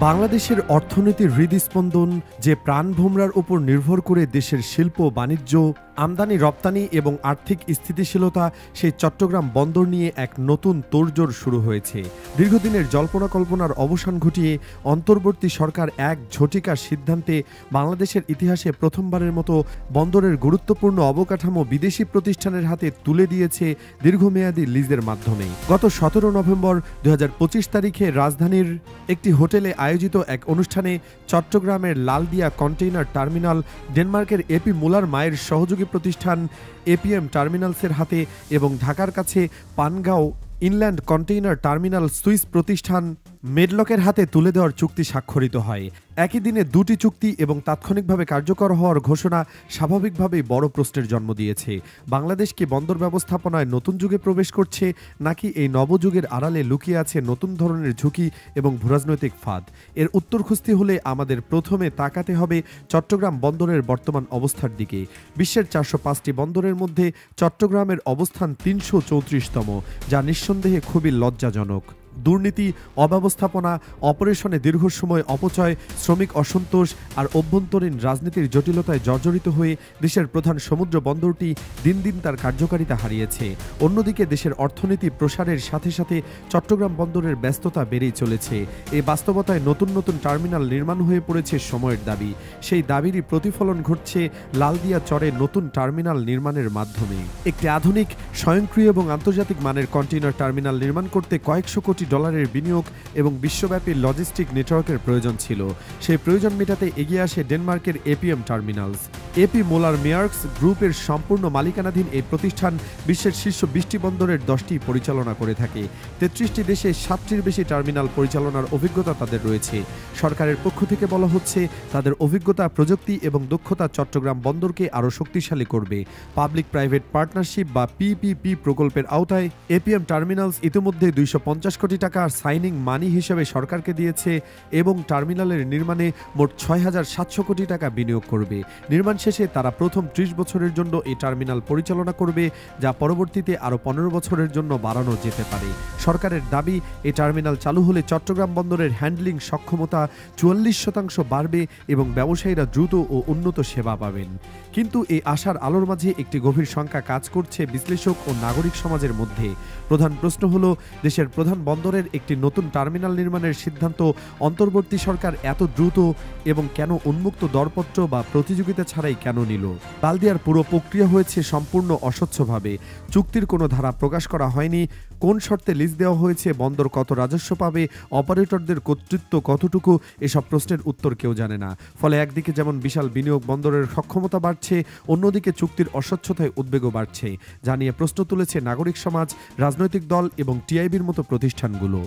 বাংলাদেশের অর্থনীতির হৃদস্পন্দন যে প্রাণভোমরার উপর নির্ভর করে দেশের শিল্প বাণিজ্য আমদানি রপ্তানি এবং আর্থিক স্থিতিশীলতা সেই চট্টগ্রাম বন্দর নিয়ে এক নতুন তোড়জোড় শুরু হয়েছে। দীর্ঘদিনের জল্পনা কল্পনার অবসান ঘটিয়ে অন্তর্বর্তী সরকার এক ঝটিকা সিদ্ধান্তে বাংলাদেশের ইতিহাসে প্রথমবারের মতো বন্দরের গুরুত্বপূর্ণ অবকাঠামো বিদেশি প্রতিষ্ঠানের হাতে তুলে দিয়েছে দীর্ঘমেয়াদী লিজের মাধ্যমে। গত 17 নভেম্বর 2025 তারিখে রাজধানীর একটি হোটেলে আয়োজিত এক অনুষ্ঠানে চট্টগ্রামের লালদিয়া কন্টেইনার টার্মিনাল ডেনমার্কের এপি মুলার মায়ের সহযোগী প্রতিষ্ঠান এপিএম টার্মিনালসের হাতে এবং ঢাকার কাছে Pangaon inland container terminal Swiss প্রতিষ্ঠান মেডলকের হাতে তুলে দেওয়ার চুক্তি স্বাক্ষরিত হয়। একই দিনে দুটি চুক্তি এবং তাৎক্ষণিকভাবে কার্যকর হওয়ার ঘোষণা স্বাভাবিকভাবেই বড় প্রশ্নের জন্ম দিয়েছে। বাংলাদেশ কি বন্দর ব্যবস্থাপনায় নতুন যুগে প্রবেশ করছে, নাকি এই নবযুগের আড়ালে লুকিয়ে আছে নতুন ধরনের ঝুঁকি এবং ভূরাজনৈতিক ফাঁদ? এর উত্তর খুঁজতে হলে আমাদের প্রথমে তাকাতে হবে চট্টগ্রাম বন্দরের বর্তমান অবস্থার দিকে। বিশ্বের 405টি বন্দরের মধ্যে চট্টগ্রামের অবস্থান 334তম, যা নিঃসন্দেহে খুবই লজ্জাজনক। দুর্নীতি, অব্যবস্থাপনা, অপারেশনে দীর্ঘ সময় অপচয়, শ্রমিক অসন্তোষ আর অভ্যন্তরীণ রাজনীতির জটিলতায় জর্জরিত হয়ে দেশের প্রধান সমুদ্র বন্দরটি দিন দিন তার কার্যকারিতা হারিয়েছে। অন্যদিকে দেশের অর্থনীতি প্রসারের সাথে সাথে চট্টগ্রাম বন্দরের ব্যস্ততা বেড়েই চলেছে। এই বাস্তবতায় নতুন নতুন টার্মিনাল নির্মাণ হয়ে পড়েছে সময়ের দাবি। সেই দাবিরই প্রতিফলন ঘটছে লালদিয়া চরে নতুন টার্মিনাল নির্মাণের মাধ্যমে। একটি আধুনিক, স্বয়ংক্রিয় এবং আন্তর্জাতিক মানের কন্টেইনার টার্মিনাল নির্মাণ করতে কয়েকশো কোটি ডলারের বিনিয়োগ এবং বিশ্বব্যাপী লজিস্টিক নেটওয়ার্কের প্রয়োজন ছিল। সেই প্রয়োজন মেটাতে এগিয়ে আসে ডেনমার্কের এপিএম টার্মিনালস। এপি মোলার মেয়ার্কস গ্রুপের সম্পূর্ণ মালিকানাধীন এই প্রতিষ্ঠান বিশ্বের শীর্ষ 20টি বন্দরের 10টি পরিচালনা করে থাকে। 33টি দেশে 7টির বেশি টার্মিনাল পরিচালনার অভিজ্ঞতা তাদের রয়েছে। সরকারের পক্ষ থেকে বলা হচ্ছে, তাদের অভিজ্ঞতা, প্রযুক্তি এবং দক্ষতা চট্টগ্রাম বন্দরকে আরও শক্তিশালী করবে। পাবলিক প্রাইভেট পার্টনারশিপ বা পিপিপি প্রকল্পের আওতায় এপিএম টার্মিনালস ইতিমধ্যে 250 কোটি টাকা সাইনিং মানি হিসেবে সরকারকে দিয়েছে এবং টার্মিনালের নির্মাণে মোট 6,700 কোটি টাকা বিনিয়োগ করবে। নির্মাণ শেষে তারা প্রথম 30 বছরের জন্য এই টার্মিনাল পরিচালনা করবে, যা পরবর্তীতে আরও 15 বছরের জন্য বাড়ানো যেতে পারে। সরকারের দাবি, এই টার্মিনাল চালু হলে চট্টগ্রাম বন্দরের হ্যান্ডলিং সক্ষমতা 44% বাড়বে এবং ব্যবসায়ীরা দ্রুত ও উন্নত সেবা পাবেন। কিন্তু এই আশার আলোর মাঝে একটি গভীর শঙ্কা কাজ করছে বিশ্লেষক ও নাগরিক সমাজের মধ্যে। প্রধান প্রশ্ন হলো, দেশের প্রধান বন্দরের একটি নতুন টার্মিনাল নির্মাণের সিদ্ধান্ত অন্তর্বর্তী সরকার এত দ্রুত এবং কেন উন্মুক্ত দরপত্র বা প্রতিযোগিতা ছাড়াই কেন নিল? লালদিয়ার পুরো প্রক্রিয়া হয়েছে সম্পূর্ণ অস্বচ্ছভাবে। চুক্তির কোনো ধারা প্রকাশ করা হয়নি। কোন শর্তে লিজ দেওয়া হয়েছে, বন্দর কত রাজস্ব পাবে, অপারেটরদের কর্তৃত্ব কতটুকু, এসব প্রশ্নের উত্তর কেউ জানে না। ফলে একদিকে যেমন বিশাল বিনিয়োগ, বন্দরের সক্ষমতা বাড়ছে, অন্যদিকে চুক্তির অস্বচ্ছতায় উদ্বেগও বাড়ছে, যা নিয়ে প্রশ্ন তুলেছে নাগরিক সমাজ, রাজনৈতিক দল এবং টিআইবির মতো প্রতিষ্ঠানগুলো।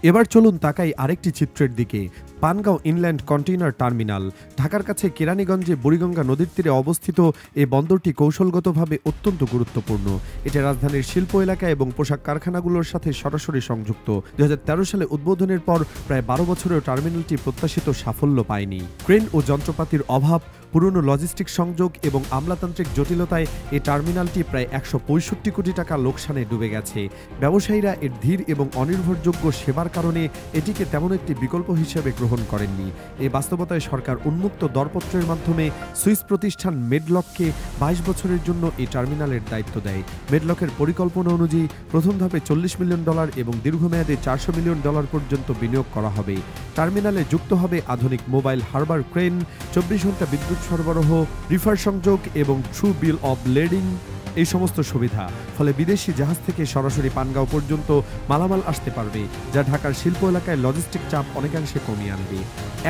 এবার চলুন তাকাই আরেকটি চিত্রের দিকে। Pangaon inland container terminal. ঢাকার কাছে কেরানীগঞ্জে বুড়িগঙ্গা নদীর তীরে অবস্থিত এই বন্দরটি কৌশলগতভাবে অত্যন্ত গুরুত্বপূর্ণ। এটা রাজধানীর শিল্প এলাকা এবং পোশাক কারখানাগুলোর সাথে সরাসরি সংযুক্ত। 2013 সালে উদ্বোধনের পর প্রায় 12 বছরেও টার্মিনালটি প্রত্যাশিত সাফল্য পায়নি। ক্রেন ও যন্ত্রপাতির অভাব, পুরনো লজিস্টিক সংযোগ এবং আমলাতান্ত্রিক জটিলতায় এই টার্মিনালটি প্রায় 165 কোটি টাকা লোকসানে ডুবে গেছে। ব্যবসায়ীরা এর ধীর এবং অনির্ভরযোগ্য সেবার কারণে এটিকে তেমন একটি বিকল্প হিসেবে গ্রহণ করেননি। এই বাস্তবতায় সরকার উন্মুক্ত দরপত্রের মাধ্যমে সুইস প্রতিষ্ঠান মেডলককে 22 বছরের জন্য এই টার্মিনালের দায়িত্ব দেয়। মেডলকের পরিকল্পনা অনুযায়ী প্রথম ধাপে $40 মিলিয়ন এবং দীর্ঘমেয়াদে $400 মিলিয়ন পর্যন্ত বিনিয়োগ করা হবে। টার্মিনালে যুক্ত হবে আধুনিক মোবাইল হারবার ক্রেন, 24 ঘন্টা বিদ্যুৎ সরবরাহ, রিফার সংযোগ এবং ট্রু বিল অব লেডিং, এই সমস্ত সুবিধা। ফলে বিদেশি জাহাজ থেকে সরাসরি পানগাঁও পর্যন্ত মালামাল আসতে পারবে, যা ঢাকার শিল্প এলাকায় লজিস্টিক চাপ অনেকাংশে কমিয়ে আনবে।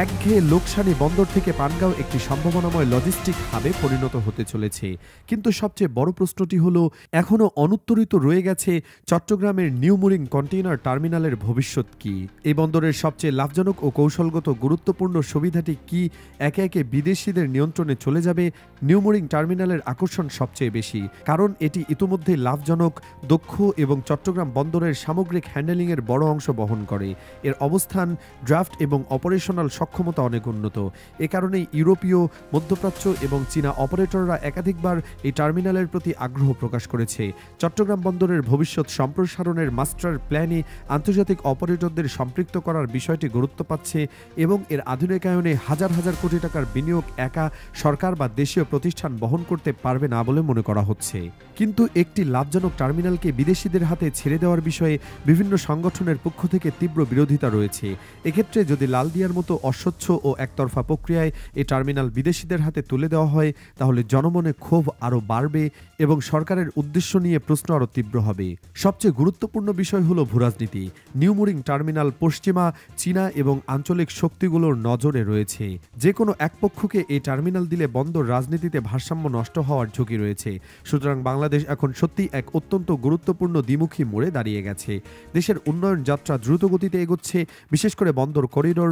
একঘেয়ে লোকসানি বন্দর থেকে পানগাঁও একটি সম্ভাবনাময় লজিস্টিক হাবে পরিণত হতে চলেছে। কিন্তু সবচেয়ে বড় প্রশ্নটি হলো, এখনও অনুত্তরিত রয়ে গেছে চট্টগ্রামের নিউ মুরিং কন্টেইনার টার্মিনালের ভবিষ্যৎ কি? এই বন্দরের সবচেয়ে লাভজনক ও কৌশলগত গুরুত্বপূর্ণ সুবিধাটি কি একে একে বিদেশিদের নিয়ন্ত্রণে চলে যাবে? নিউ মুরিং টার্মিনালের আকর্ষণ সবচেয়ে বেশি, কারণ কারণ এটি ইতোমধ্যে লাভজনক, দক্ষ এবং চট্টগ্রাম বন্দরের সামগ্রিক হ্যান্ডেলিংয়ের বড় অংশ বহন করে। এর অবস্থান, ড্রাফট এবং অপারেশনাল সক্ষমতা অনেক উন্নত। এ কারণেই ইউরোপীয়, মধ্যপ্রাচ্য এবং চীনা অপারেটররা একাধিকবার এই টার্মিনালের প্রতি আগ্রহ প্রকাশ করেছে। চট্টগ্রাম বন্দরের ভবিষ্যৎ সম্প্রসারণের মাস্টার প্ল্যানে আন্তর্জাতিক অপারেটরদের সম্পৃক্ত করার বিষয়টি গুরুত্ব পাচ্ছে এবং এর আধুনিকায়নে হাজার হাজার কোটি টাকার বিনিয়োগ একা সরকার বা দেশীয় প্রতিষ্ঠান বহন করতে পারবে না বলে মনে করা হচ্ছে। কিন্তু একটি লাভজনক টার্মিনালকে বিদেশিদের হাতে ছেড়ে দেওয়ার বিষয়ে বিভিন্ন সংগঠনের পক্ষ থেকে তীব্র বিরোধিতা রয়েছে। এক্ষেত্রে যদি লালদিয়ার মতো অস্বচ্ছ ও একতরফা প্রক্রিয়ায় এই টার্মিনাল বিদেশিদের হাতে তুলে দেওয়া হয়, তাহলে জনমনে ক্ষোভ আরও বাড়বে এবং সরকারের উদ্দেশ্য নিয়ে প্রশ্ন আরও তীব্র হবে। সবচেয়ে গুরুত্বপূর্ণ বিষয় হল ভূরাজনীতি। নিউ মুরিং টার্মিনাল পশ্চিমা, চীনা এবং আঞ্চলিক শক্তিগুলোর নজরে রয়েছে। যে কোনো এক পক্ষকে এই টার্মিনাল দিলে বন্দর রাজনীতিতে ভারসাম্য নষ্ট হওয়ার ঝুঁকি রয়েছে। সুতরাং বাংলাদেশ এখন সত্যি এক অত্যন্ত গুরুত্বপূর্ণ দ্বিমুখী মোড়ে দাঁড়িয়ে গেছে। দেশের উন্নয়ন যাত্রা দ্রুত গতিতে এগোচ্ছে। বিশেষ করে বন্দর করিডোর,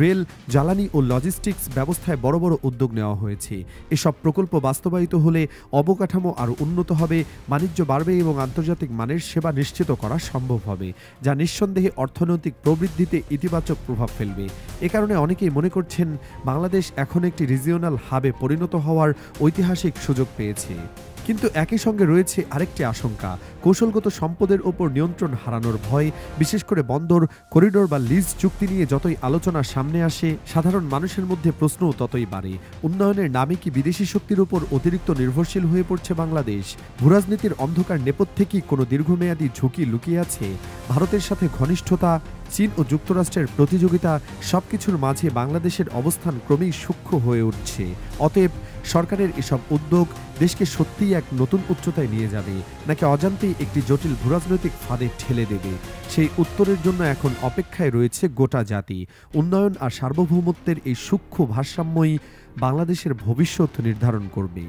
রেল, জ্বালানি ও লজিস্টিক্স ব্যবস্থায় বড় বড় উদ্যোগ নেওয়া হয়েছে। এসব প্রকল্প বাস্তবায়িত হলে অবকাঠামো আরও উন্নত হবে, বাণিজ্য বাড়বে এবং আন্তর্জাতিক মানের সেবা নিশ্চিত করা সম্ভব হবে, যা নিঃসন্দেহে অর্থনৈতিক প্রবৃদ্ধিতে ইতিবাচক প্রভাব ফেলবে। এ কারণে অনেকেই মনে করছেন বাংলাদেশ এখন একটি রিজিওনাল হাবে পরিণত হওয়ার ঐতিহাসিক সুযোগ পেয়েছে। কিন্তু একই সঙ্গে রয়েছে আরেকটি আশঙ্কা, কৌশলগত সম্পদের ওপর নিয়ন্ত্রণ হারানোর ভয়। বিশেষ করে বন্দর, করিডোর বা লিজ চুক্তি নিয়ে যতই আলোচনা সামনে আসে, সাধারণ মানুষের মধ্যে প্রশ্নও ততই বাড়ে। উন্নয়নের নামে কি বিদেশি শক্তির উপর অতিরিক্ত নির্ভরশীল হয়ে পড়ছে বাংলাদেশ? ভূরাজনীতির অন্ধকার নেপথ্যে কি কোনো দীর্ঘমেয়াদী ঝুঁকি লুকিয়ে আছে? ভারতের সাথে ঘনিষ্ঠতা, চীন ও যুক্তরাষ্ট্রের প্রতিযোগিতা, সবকিছুর মাঝে বাংলাদেশের অবস্থান ক্রমেই সূক্ষ্ম হয়ে উঠছে। অতএব সরকারের এসব উদ্যোগ দেশকে সত্যিই এক নতুন উচ্চতায় নিয়ে যাবে, নাকি অজান্তেই একটি জটিল ভূরাজনৈতিক ফাঁদে ঠেলে দেবে? সেই উত্তরের জন্য এখন অপেক্ষায় রয়েছে গোটা জাতি। উন্নয়ন আর সার্বভৌমত্বের এই সূক্ষ্ম ভারসাম্যই বাংলাদেশের ভবিষ্যৎ নির্ধারণ করবে।